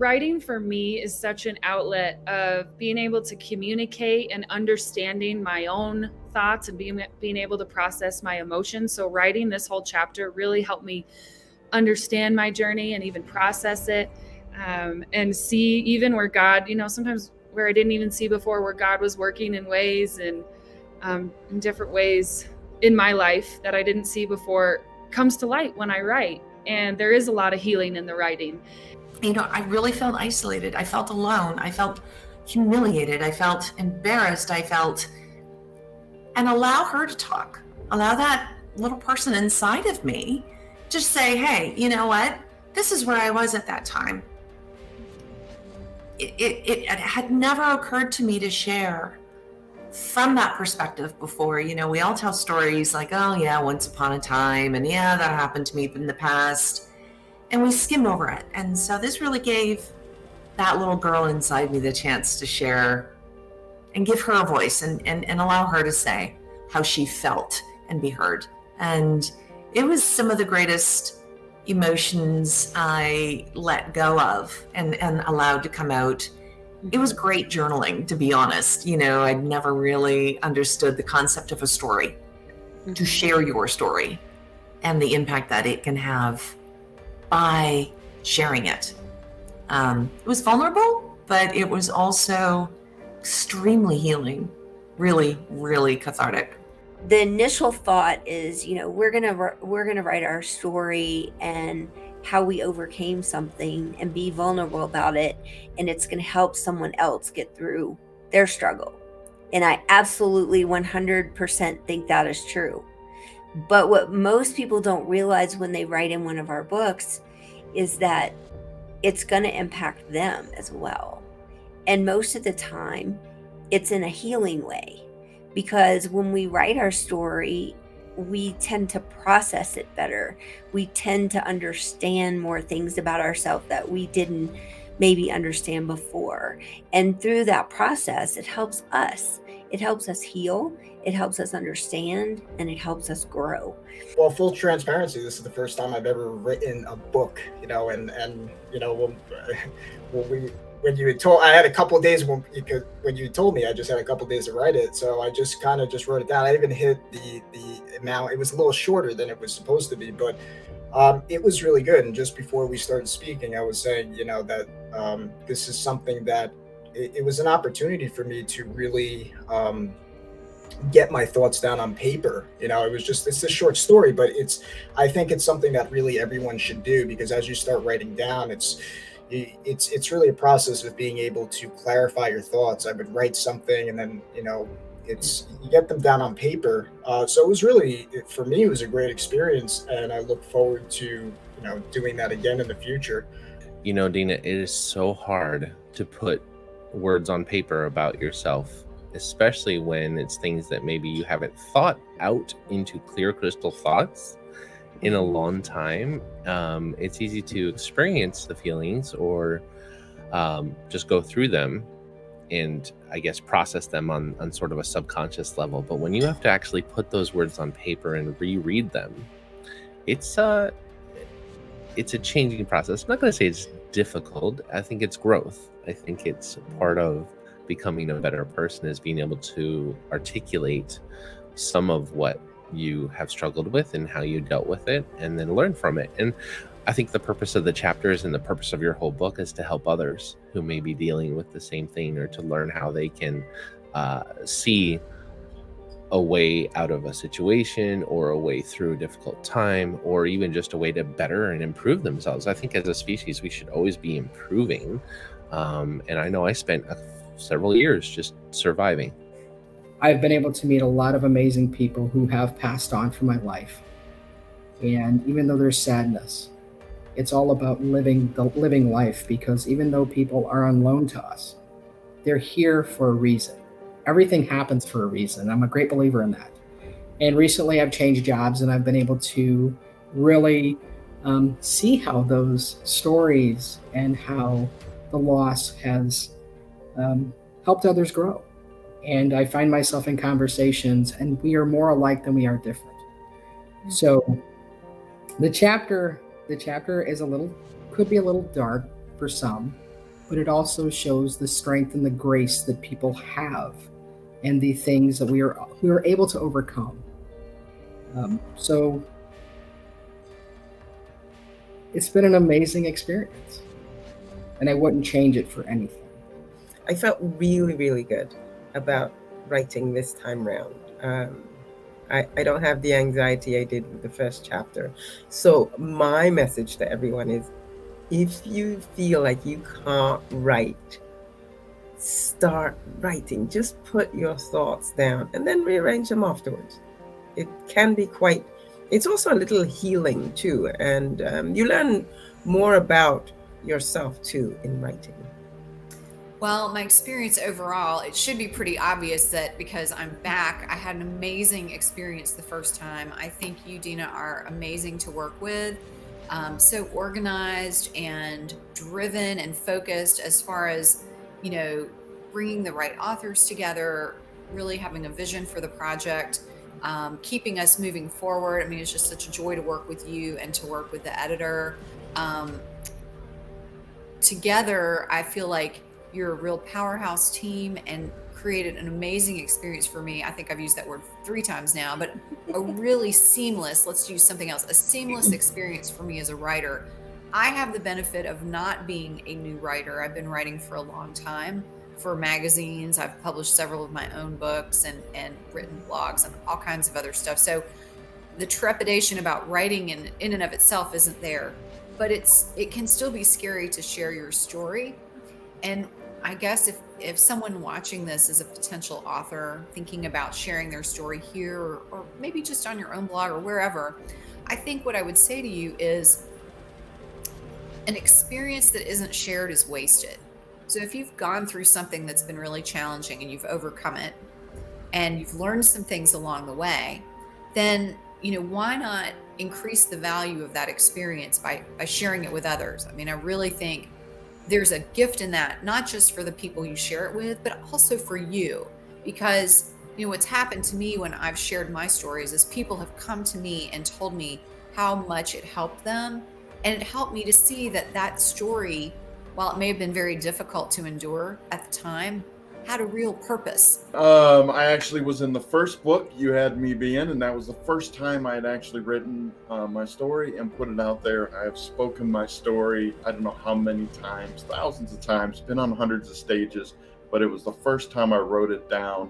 writing for me is such an outlet of being able to communicate and understanding my own thoughts and being able to process my emotions. So writing this whole chapter really helped me understand my journey and even process it, and see even where God, sometimes where I didn't even see before, where God was working in ways and in different ways in my life that I didn't see before, comes to light when I write. And there is a lot of healing in the writing. I really felt isolated. I felt alone. I felt humiliated. I felt embarrassed. And allow her to talk. Allow that little person inside of me to say, hey, you know what? This is where I was at that time. It had never occurred to me to share from that perspective before. We all tell stories like, oh yeah, once upon a time, and yeah, that happened to me in the past, and we skim over it. And so this really gave that little girl inside me the chance to share and give her a voice and allow her to say how she felt and be heard. And it was some of the greatest emotions I let go of and allowed to come out. It was great journaling, to be honest. I'd never really understood the concept of a story, to share your story and the impact that it can have by sharing it. It was vulnerable, but it was also extremely healing, really, really cathartic. The initial thought is, we're gonna write our story and how we overcame something and be vulnerable about it, and it's gonna help someone else get through their struggle. And I absolutely 100% think that is true. But what most people don't realize when they write in one of our books is that it's gonna impact them as well. And most of the time, it's in a healing way. Because when we write our story, we tend to process it better. We tend to understand more things about ourselves that we didn't maybe understand before. And through that process, it helps us. It helps us heal, it helps us understand, and it helps us grow. Well, full transparency, this is the first time I've ever written a book, when when you had told, I had a couple of days when you told me, I just had a couple of days to write it. So I just kind of just wrote it down. I even hit the amount. It was a little shorter than it was supposed to be, but it was really good. And just before we started speaking, I was saying, that this is something that it was an opportunity for me to really get my thoughts down on paper. It's a short story, but I think it's something that really everyone should do, because as you start writing down, it's really a process of being able to clarify your thoughts. I would write something and then, you get them down on paper. So it was really, for me, it was a great experience, and I look forward to, doing that again in the future. Dina, it is so hard to put words on paper about yourself, especially when it's things that maybe you haven't thought out into clear crystal thoughts in a long time. It's easy to experience the feelings or just go through them and I guess process them on sort of a subconscious level. But when you have to actually put those words on paper and reread them, it's a changing process. I'm not going to say it's difficult. I think it's growth. I think it's part of becoming a better person, is being able to articulate some of what you have struggled with and how you dealt with it, and then learn from it. And I think the purpose of the chapters and the purpose of your whole book is to help others who may be dealing with the same thing, or to learn how they can see a way out of a situation, or a way through a difficult time, or even just a way to better and improve themselves. I think as a species, we should always be improving. And I know I spent several years just surviving. I've been able to meet a lot of amazing people who have passed on from my life. And even though there's sadness, it's all about living life, because even though people are on loan to us, they're here for a reason. Everything happens for a reason. I'm a great believer in that. And recently I've changed jobs, and I've been able to really see how those stories and how the loss has helped others grow. And I find myself in conversations, and we are more alike than we are different. So the chapter is could be a little dark for some, but it also shows the strength and the grace that people have and the things that we are able to overcome. So it's been an amazing experience, and I wouldn't change it for anything. I felt really, really good about writing this time round. I don't have the anxiety I did with the first chapter. So my message to everyone is, if you feel like you can't write, start writing. Just put your thoughts down and then rearrange them afterwards. It can be quite, it's also a little healing too. And you learn more about yourself too in writing. Well, my experience overall, it should be pretty obvious that because I'm back, I had an amazing experience the first time. I think you, Dina, are amazing to work with. So organized and driven and focused as far as, bringing the right authors together, really having a vision for the project, keeping us moving forward. I mean, it's just such a joy to work with you and to work with the editor. Together, I feel like you're a real powerhouse team and created an amazing experience for me. I think I've used that word 3 times now, but a really seamless, let's use something else, a seamless experience for me as a writer. I have the benefit of not being a new writer. I've been writing for a long time for magazines. I've published several of my own books and written blogs and all kinds of other stuff. So the trepidation about writing in and of itself isn't there, but it can still be scary to share your story. And I guess if someone watching this is a potential author thinking about sharing their story here or maybe just on your own blog or wherever, I think what I would say to you is an experience that isn't shared is wasted. So if you've gone through something that's been really challenging and you've overcome it and you've learned some things along the way, then, why not increase the value of that experience by sharing it with others? I mean, I really think there's a gift in that, not just for the people you share it with, but also for you. Because, what's happened to me when I've shared my stories is people have come to me and told me how much it helped them. And it helped me to see that story, while it may have been very difficult to endure at the time, had a real purpose. I actually was in the first book you had me be in, and that was the first time I had actually written my story and put it out there. I have spoken my story, I don't know how many times, thousands of times, been on hundreds of stages, but it was the first time I wrote it down.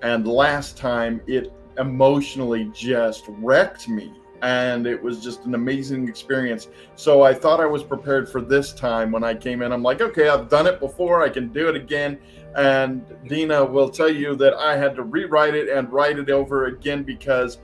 And last time it emotionally just wrecked me. And it was just an amazing experience. So I thought I was prepared for this time. When I came in, I'm like, okay, I've done it before, I can do it again. And Dina will tell you that I had to rewrite it and write it over again because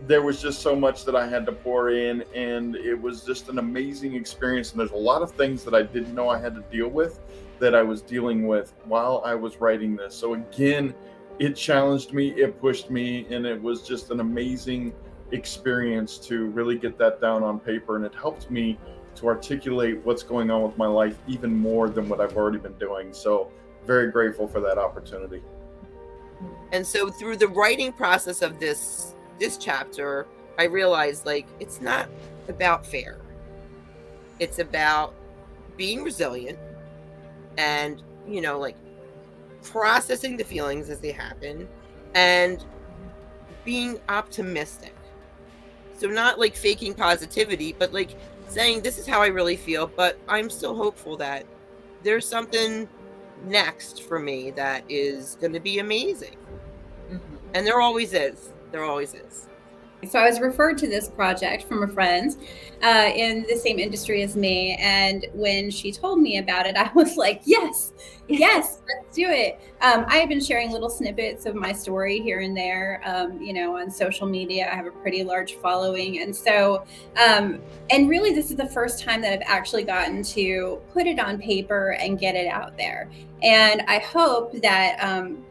there was just so much that I had to pour in, and it was just an amazing experience. And there's a lot of things that I didn't know I had to deal with that I was dealing with while I was writing this. So again, it challenged me, it pushed me, and it was just an amazing experience to really get that down on paper. And it helped me to articulate what's going on with my life even more than what I've already been doing. So very grateful for that opportunity. And so through the writing process of this chapter, I realized it's not about fear. It's about being resilient and, processing the feelings as they happen and being optimistic. So not faking positivity, but saying this is how I really feel, but I'm still hopeful that there's something next for me that is going to be amazing. Mm-hmm. And there always is. There always is. So I was referred to this project from a friend in the same industry as me. And when she told me about it, I was like, yes, let's do it. I have been sharing little snippets of my story here and there, on social media. I have a pretty large following. And so, and really this is the first time that I've actually gotten to put it on paper and get it out there. And I hope that,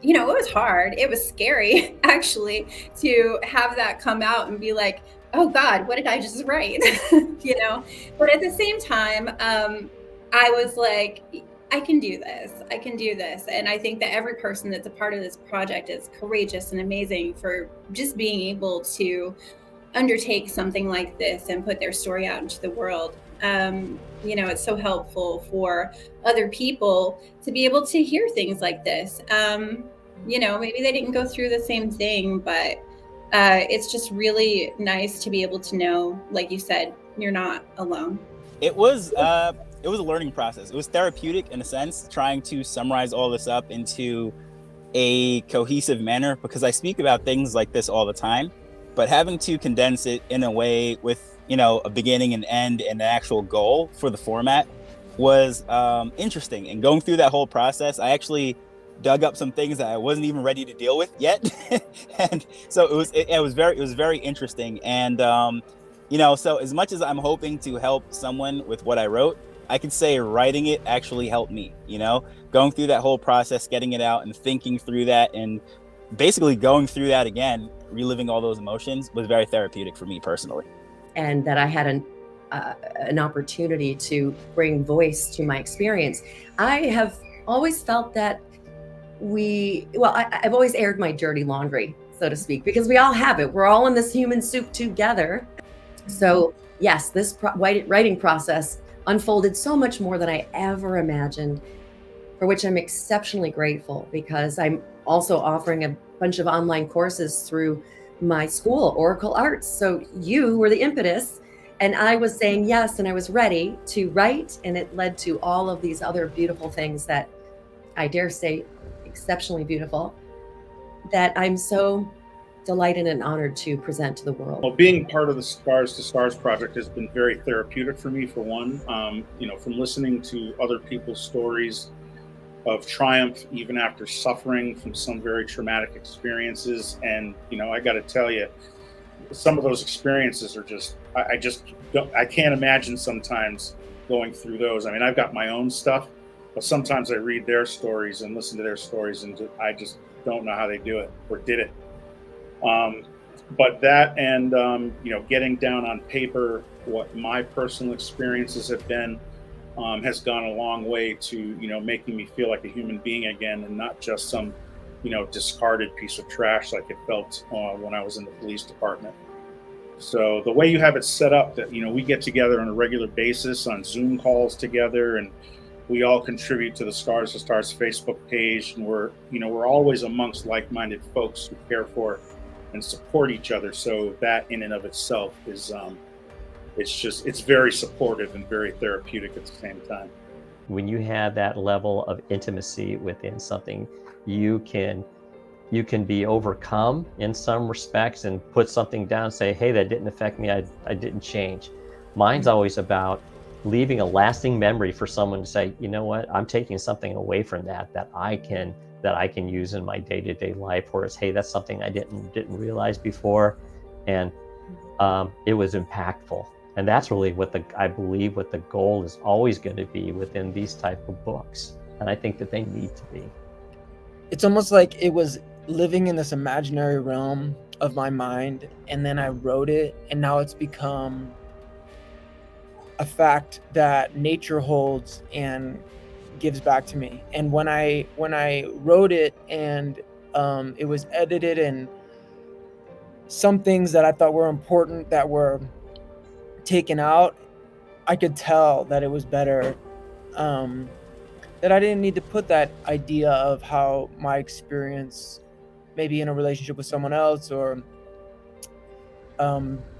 it was hard. It was scary, actually, to have that come out and be like, oh God, what did I just write? But at the same time, I was like, I can do this. And I think that every person that's a part of this project is courageous and amazing for just being able to undertake something like this and put their story out into the world. It's so helpful for other people to be able to hear things like this. Maybe they didn't go through the same thing, but it's just really nice to be able to know, like you said, you're not alone. It was a learning process. It was therapeutic in a sense, trying to summarize all this up into a cohesive manner, because I speak about things like this all the time, but having to condense it in a way with, a beginning and end and an actual goal for the format was interesting. And going through that whole process, I actually dug up some things that I wasn't even ready to deal with yet. And so it was very interesting. And, so as much as I'm hoping to help someone with what I wrote, I could say writing it actually helped me, going through that whole process, getting it out and thinking through that, and basically going through that again, reliving all those emotions, was very therapeutic for me personally. And that I had an opportunity to bring voice to my experience. I have always felt that I've always aired my dirty laundry, so to speak, because we all have it. We're all in this human soup together. So yes, this writing process unfolded so much more than I ever imagined, for which I'm exceptionally grateful, because I'm also offering a bunch of online courses through my school, Oracle Arts. So you were the impetus, and I was saying yes, and I was ready to write, and it led to all of these other beautiful things that I dare say exceptionally beautiful, that I'm so delighted and honored to present to the world. Well, being part of the Scars to Stars project has been very therapeutic for me, for one. From listening to other people's stories of triumph, even after suffering from some very traumatic experiences. And, I got to tell you, some of those experiences are I can't imagine sometimes going through those. I mean, I've got my own stuff, but sometimes I read their stories and listen to their stories, and I just don't know how they do it or did it. But that, and, getting down on paper what my personal experiences have been, has gone a long way to, making me feel like a human being again, and not just some, discarded piece of trash like it felt when I was in the police department. So the way you have it set up, that, we get together on a regular basis on Zoom calls together, and we all contribute to the Scars to Stars Facebook page, and we're always amongst like-minded folks who care and support each other. So that in and of itself is, it's very supportive and very therapeutic at the same time. When you have that level of intimacy within something, you can be overcome in some respects and put something down and say, hey, that didn't affect me, I didn't change. Mine's always about leaving a lasting memory for someone to say, you know what, I'm taking something away from that I can use in my day-to-day life, whereas, hey, that's something I didn't realize before, and it was impactful. And that's really I believe what the goal is always going to be within these type of books, and I think that they need to be. It's almost like it was living in this imaginary realm of my mind, and then I wrote it, and now it's become a fact that nature holds and gives back to me. And when I wrote it, and it was edited, and some things that I thought were important that were taken out, I could tell that it was better, that I didn't need to put that idea of how my experience maybe in a relationship with someone else, or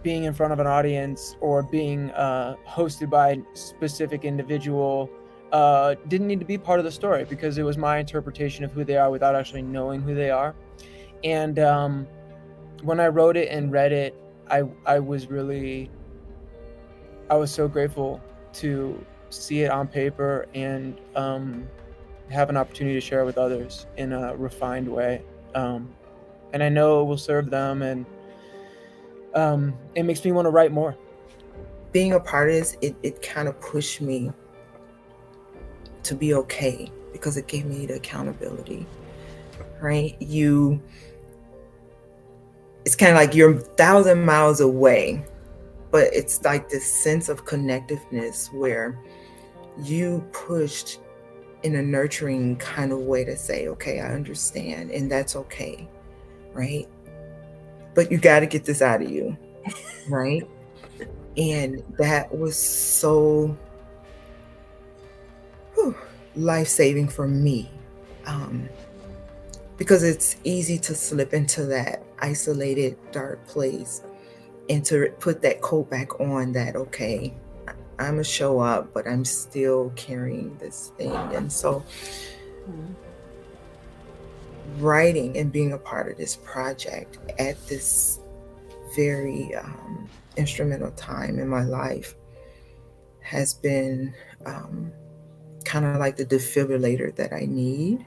being in front of an audience, or being hosted by a specific individual, didn't need to be part of the story, because it was my interpretation of who they are without actually knowing who they are. And when I wrote it and read it, I was so grateful to see it on paper and have an opportunity to share with others in a refined way. And I know it will serve them, and it makes me want to write more. Being a part of this, it kind of pushed me to be okay, because it gave me the accountability, right? It's kind of like you're 1,000 miles away, but it's like this sense of connectiveness where you pushed in a nurturing kind of way to say, okay, I understand, and that's okay, right? But you got to get this out of you. right? And that was so life-saving for me, because it's easy to slip into that isolated, dark place and to put that coat back on that, okay, I'm gonna show up, but I'm still carrying this thing. And so writing and being a part of this project at this very instrumental time in my life has been kind of like the defibrillator that I need.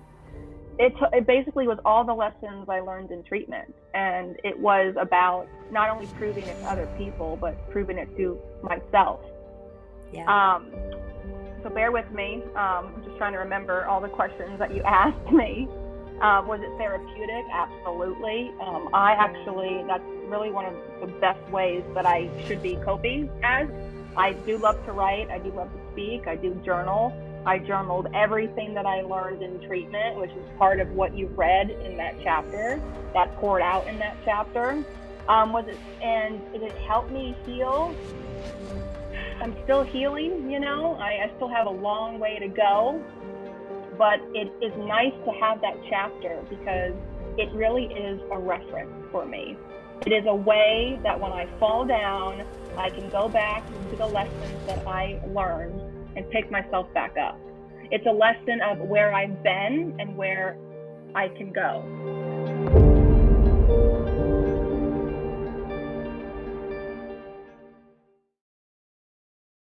It basically was all the lessons I learned in treatment, and it was about not only proving it to other people, but proving it to myself. Yeah. So bear with me. I'm just trying to remember all the questions that you asked me. Was it therapeutic? Absolutely. That's really one of the best ways that I should be coping as. I do love to write. I do love to speak. I do journal. I journaled everything that I learned in treatment, which is part of what you read in that chapter, that poured out in that chapter. Did it help me heal? I'm still healing, I still have a long way to go, but it is nice to have that chapter because it really is a reference for me. It is a way that when I fall down, I can go back to the lessons that I learned and pick myself back up. It's a lesson of where I've been and where I can go.